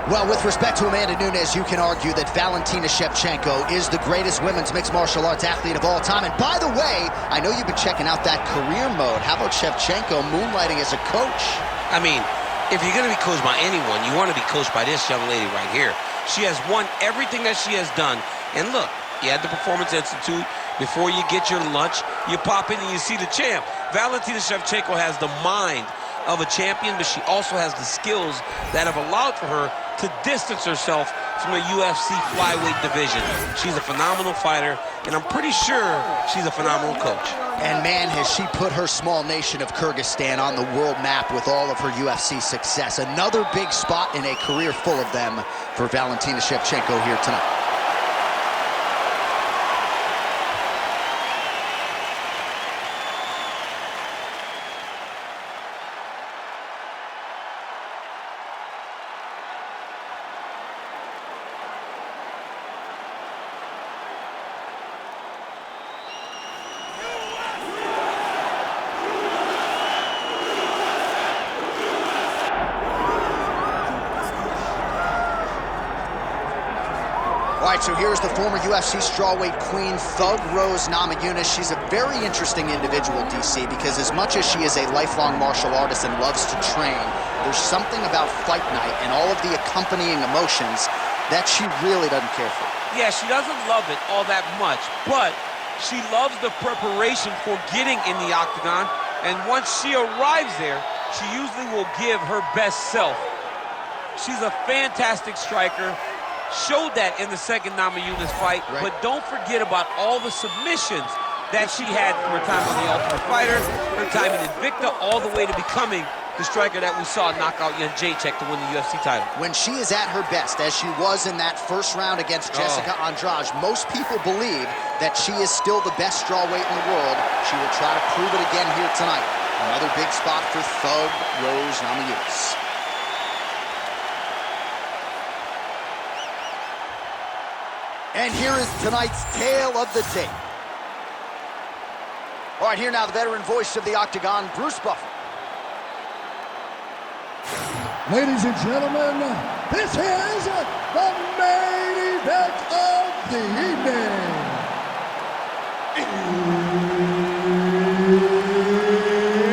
Well, with respect to Amanda Nunes, you can argue that Valentina Shevchenko is the greatest women's mixed martial arts athlete of all time. And by the way, I know you've been checking out that career mode. How about Shevchenko moonlighting as a coach? I mean, if you're going to be coached by anyone, you want to be coached by this young lady right here. She has won everything that she has done. And look, you had the Performance Institute. Before you get your lunch, you pop in and you see the champ. Valentina Shevchenko has the mind of a champion, but she also has the skills that have allowed for her to distance herself from the UFC flyweight division. She's a phenomenal fighter, and I'm pretty sure she's a phenomenal coach. And man, has she put her small nation of Kyrgyzstan on the world map with all of her UFC success. Another big spot in a career full of them for Valentina Shevchenko here tonight. All right, so here's the former UFC strawweight queen, Thug Rose Namajunas. She's a very interesting individual, DC, because as much as she is a lifelong martial artist and loves to train, there's something about fight night and all of the accompanying emotions that she really doesn't care for. Yeah, she doesn't love it all that much, but she loves the preparation for getting in the octagon, and once she arrives there, she usually will give her best self. She's a fantastic striker. Showed that in the second Namajunas fight, right. But don't forget about all the submissions that she had from her time on The Ultimate Fighter, her time in Invicta, all the way to becoming the striker that we saw knock out Jędrzejczyk to win the UFC title. When she is at her best, as she was in that first round against Jessica Andrade, most people believe that she is still the best strawweight in the world. She will try to prove it again here tonight. Another big spot for Thug Rose Namajunas. And here is tonight's tale of the tape. All right, here now the veteran voice of the Octagon, Bruce Buffer. Ladies and gentlemen, this is the main event of the evening.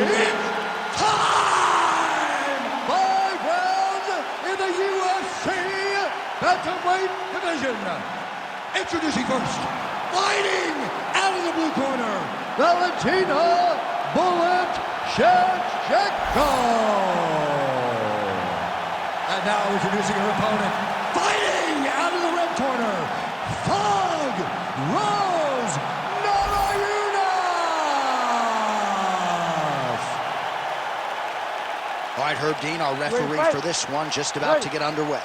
It's time! 5 rounds in the UFC bantamweight division. Introducing first, fighting out of the blue corner, Valentina "Bullet" Shevchenko. And now introducing her opponent, fighting out of the red corner, Thug Rose Namajunas. All right, Herb Dean, our referee for this one, just about to get underway.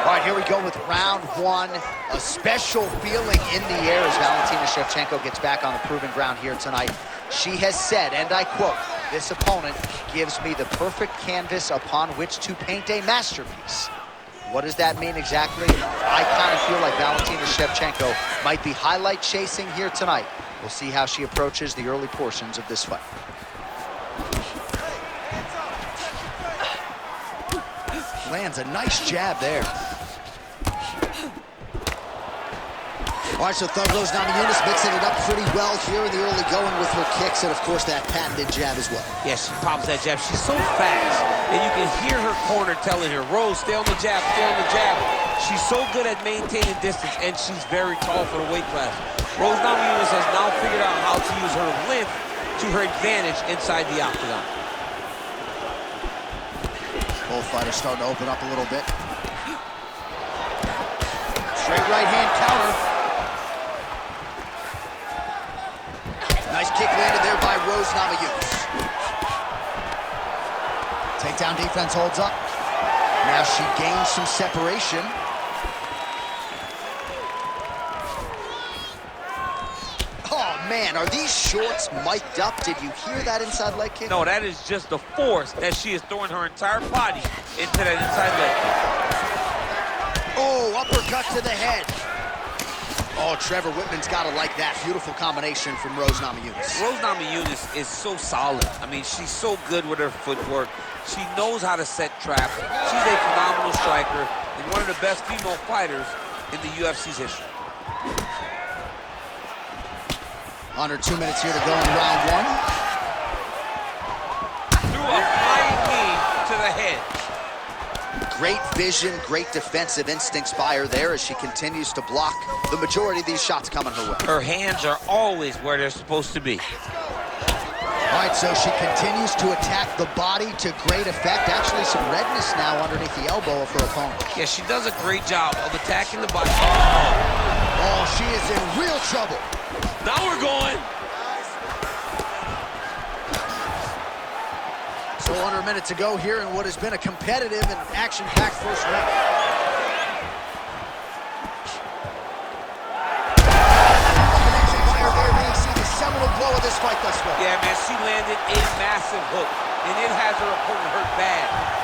All right, here we go with round one. A special feeling in the air as Valentina Shevchenko gets back on the proven ground here tonight. She has said, and I quote, "This opponent gives me the perfect canvas upon which to paint a masterpiece." What does that mean exactly? I kind of feel like Valentina Shevchenko might be highlight chasing here tonight. We'll see how she approaches the early portions of this fight. Lands a nice jab there. All right, so Thug Rose Namajunas mixing it up pretty well here in the early going with her kicks and, of course, that patented jab as well. Yeah, she pops that jab. She's so fast, and you can hear her corner telling her, Rose, stay on the jab, stay on the jab. She's so good at maintaining distance, and she's very tall for the weight class. Rose Namajunas has now figured out how to use her length to her advantage inside the octagon. Both fighters starting to open up a little bit. Straight right hand counter. Nice kick landed there by Rose Namajunas. Takedown defense holds up. Now she gains some separation. Oh man, are these shorts mic'd up? Did you hear that inside leg kick? No, that is just the force that she is throwing her entire body into that inside leg kick. Oh, uppercut to the head. Oh, Trevor Whitman's got to like that. Beautiful combination from Rose Namajunas. Rose Namajunas is so solid. I mean, she's so good with her footwork. She knows how to set traps. She's a phenomenal striker and one of the best female fighters in the UFC's history. Under 2 minutes here to go in round one. Threw a flying knee to the head. Great vision, great defensive instincts by her there as she continues to block the majority of these shots coming her way. Her hands are always where they're supposed to be. All right, so she continues to attack the body to great effect. Actually, some redness now underneath the elbow of her opponent. Yeah, she does a great job of attacking the body. Oh, she is in real trouble. Now we're going. So under a minute to go here in what has been a competitive and action-packed first round. Fire there, may see the seminal blow of this fight thus far. Yeah, man, she landed a massive hook, and it has her opponent hurt bad.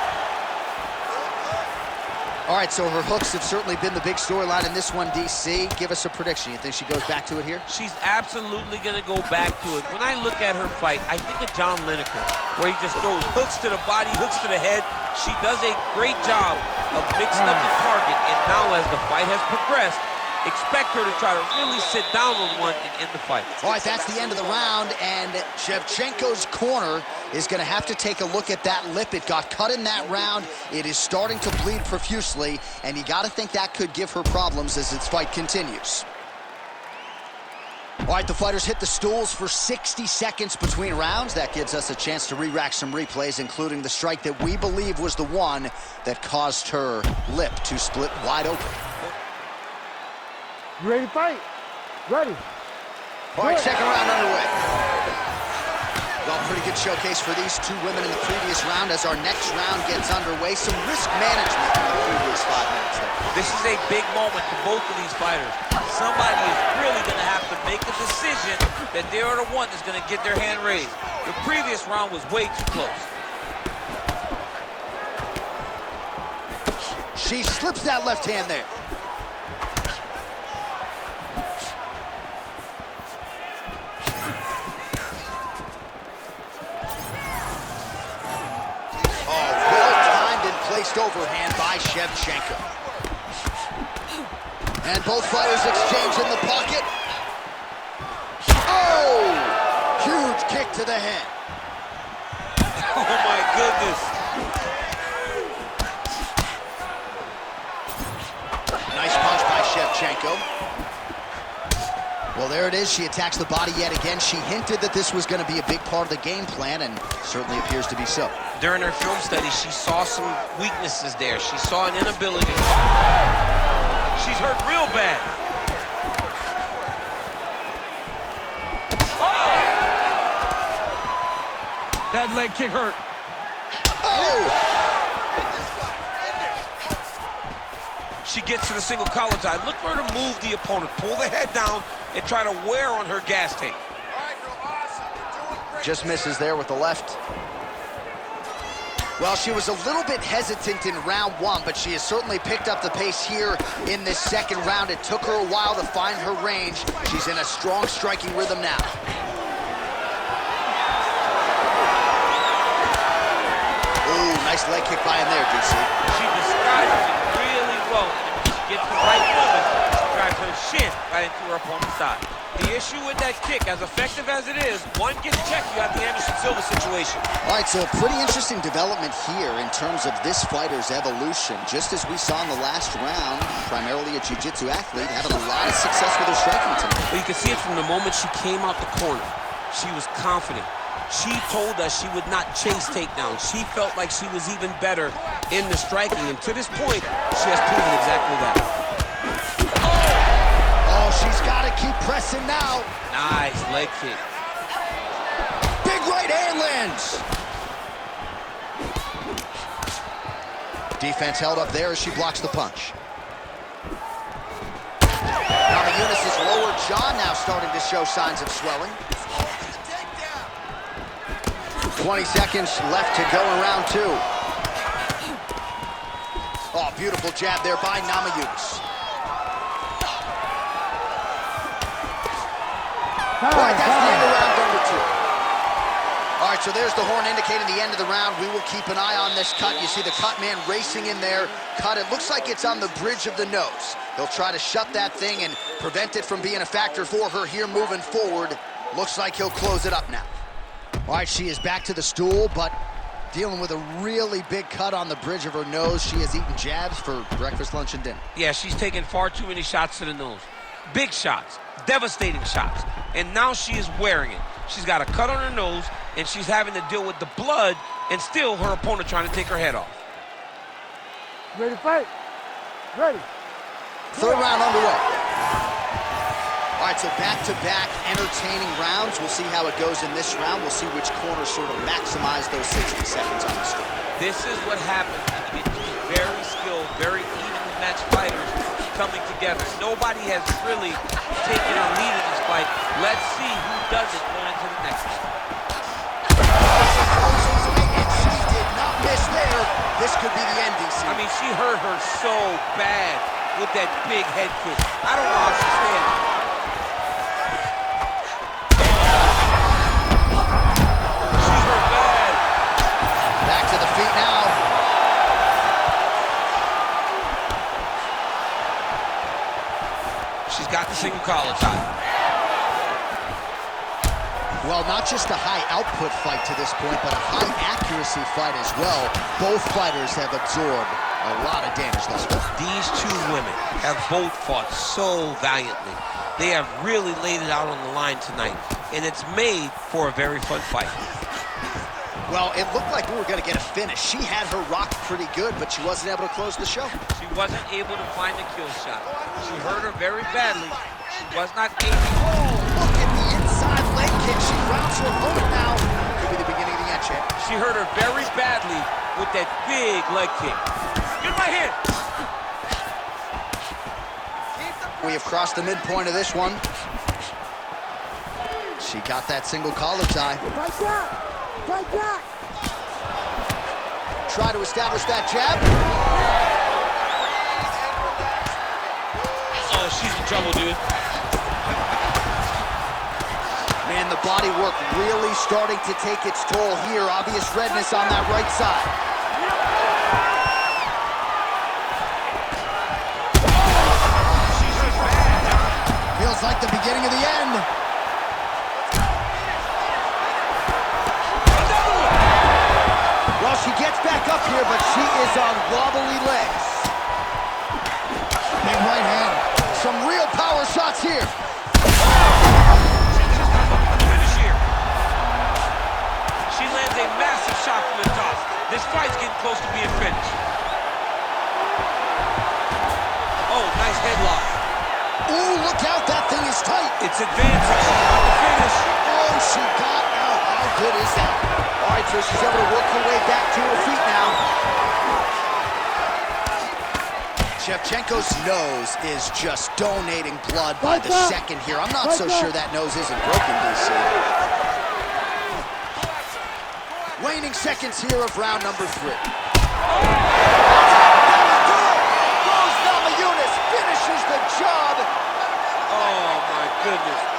All right, so her hooks have certainly been the big storyline in this one, DC. Give us a prediction. You think she goes back to it here? She's absolutely going to go back to it. When I look at her fight, I think of John Lineker, where he just throws hooks to the body, hooks to the head. She does a great job of mixing up the target, and now as the fight has progressed, expect her to try to really sit down on one and end the fight. All right, that's the end of the round, and Shevchenko's corner is going to have to take a look at that lip. It got cut in that round. It is starting to bleed profusely, and you got to think that could give her problems as this fight continues. All right, the fighters hit the stools for 60 seconds between rounds. That gives us a chance to re-rack some replays, including the strike that we believe was the one that caused her lip to split wide open. You ready to fight? Ready. All right, second round underway. Well, pretty good showcase for these two women in the previous round. As our next round gets underway, some risk management in the previous 5 minutes there. This is a big moment for both of these fighters. Somebody is really going to have to make a decision that they are the one that's going to get their hand raised. The previous round was way too close. She slips that left hand there. Overhand by Shevchenko. And both fighters exchange in the pocket. Oh! Huge kick to the head. Oh my goodness. Nice punch by Shevchenko. Well, there it is. She attacks the body yet again. She hinted that this was going to be a big part of the game plan, and certainly appears to be so. During her film study, she saw some weaknesses there. She saw an inability. She's hurt real bad. Oh! That leg kick hurt. Oh! She gets to the single collar tie. Look for her to move the opponent, pull the head down, and try to wear on her gas tank. Just misses there with the left. Well, she was a little bit hesitant in round one, but she has certainly picked up the pace here in this second round. It took her a while to find her range. She's in a strong striking rhythm now. Ooh, nice leg kick by him there, DC. She disguises it really well. And when she gets the right movement, she drives her shin right into her opponent's thigh. The issue with that kick, as effective as it is, one gets checked, you have the Anderson Silva situation. All right, so a pretty interesting development here in terms of this fighter's evolution. Just as we saw in the last round, primarily a jiu-jitsu athlete, having a lot of success with her striking tonight. Well, you can see it from the moment she came out the corner. She was confident. She told us she would not chase takedowns. She felt like she was even better in the striking, and to this point, she has proven exactly that. Oh, she's got to keep pressing now. Nice leg kick. Big right hand lands. Defense held up there as she blocks the punch. Namajunas' lower jaw now starting to show signs of swelling. 20 seconds left to go in round two. Oh, beautiful jab there by Namajunas. All right, that's the end of round number 2. All right, so there's the horn indicating the end of the round. We will keep an eye on this cut. You see the cut man racing in there. Cut, it looks like it's on the bridge of the nose. He'll try to shut that thing and prevent it from being a factor for her here moving forward. Looks like he'll close it up now. All right, she is back to the stool, but dealing with a really big cut on the bridge of her nose. She has eaten jabs for breakfast, lunch, and dinner. Yeah, she's taken far too many shots to the nose. Big shots, devastating shots, and now she is wearing it. She's got a cut on her nose, and she's having to deal with the blood, and still her opponent trying to take her head off. Ready to fight? Ready. Third round underway. All right, so back-to-back entertaining rounds. We'll see how it goes in this round. We'll see which corner sort of maximize those 60 seconds on the street. This is what happens when you get two very skilled, very evenly matched fighters coming together. Nobody has really taken a lead in this fight. Let's see who does it going into the next one. And she did not miss there. This could be the end, DC. I mean, she hurt her so bad with that big head kick. I don't know how she's standing. She's hurt bad. Back to the feet now. She's got the single collar tie. Well, not just a high-output fight to this point, but a high-accuracy fight as well. Both fighters have absorbed a lot of damage thus far. These two women have both fought so valiantly. They have really laid it out on the line tonight, and it's made for a very fun fight. Well, it looked like we were going to get a finish. She had her rocked pretty good, but she wasn't able to close the show. She wasn't able to find the kill shot. She hurt her very badly. She was not able. Oh, look at the inside leg kick. She grounds her opponent now. Could be the beginning of the end, champ. She hurt her very badly with that big leg kick. Get my hand. We have crossed the midpoint of this one. She got that single collar tie. Fight back. Fight back. Try to establish that jab. Oh, she's in trouble, dude. Man, the body work really starting to take its toll here. Obvious redness on that right side. She's hurt bad. Feels like the beginning of the end. Well, she gets back up here, but she is on wobbly legs. Big right hand. Some real power shots here. Finish here. She lands a massive shot from the top. This fight's getting close to being finished. Oh, nice headlock. Ooh, look out, that thing is tight. It's advancing. She's about to finish. Oh, she got out. How good is that? All right, so she's able to work her way back to her feet now. Shevchenko's nose is just donating blood by the second here. I'm not so sure that nose isn't broken, DC. Waning seconds here of round number 3. Rose Namajunas finishes the job. Oh, my goodness.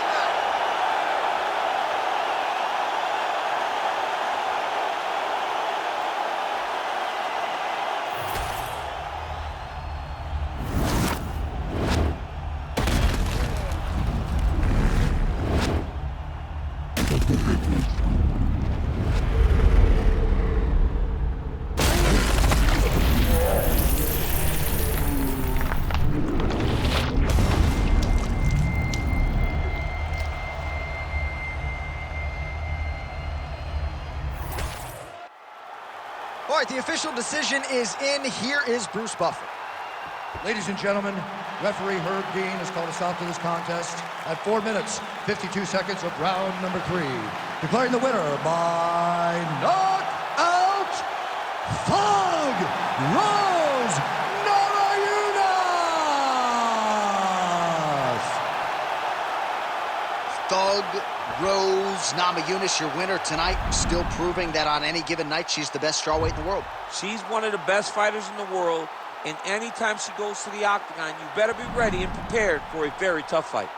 All right, the official decision is in. Here is Bruce Buffer. Ladies and gentlemen, referee Herb Dean has called a stop to this contest at 4 minutes, 52 seconds of round number 3. Declaring the winner by knockout, Thug Rose Namajunas! Thug Rose Namajunas, your winner tonight, still proving that on any given night she's the best strawweight in the world. She's one of the best fighters in the world, and anytime she goes to the octagon, you better be ready and prepared for a very tough fight.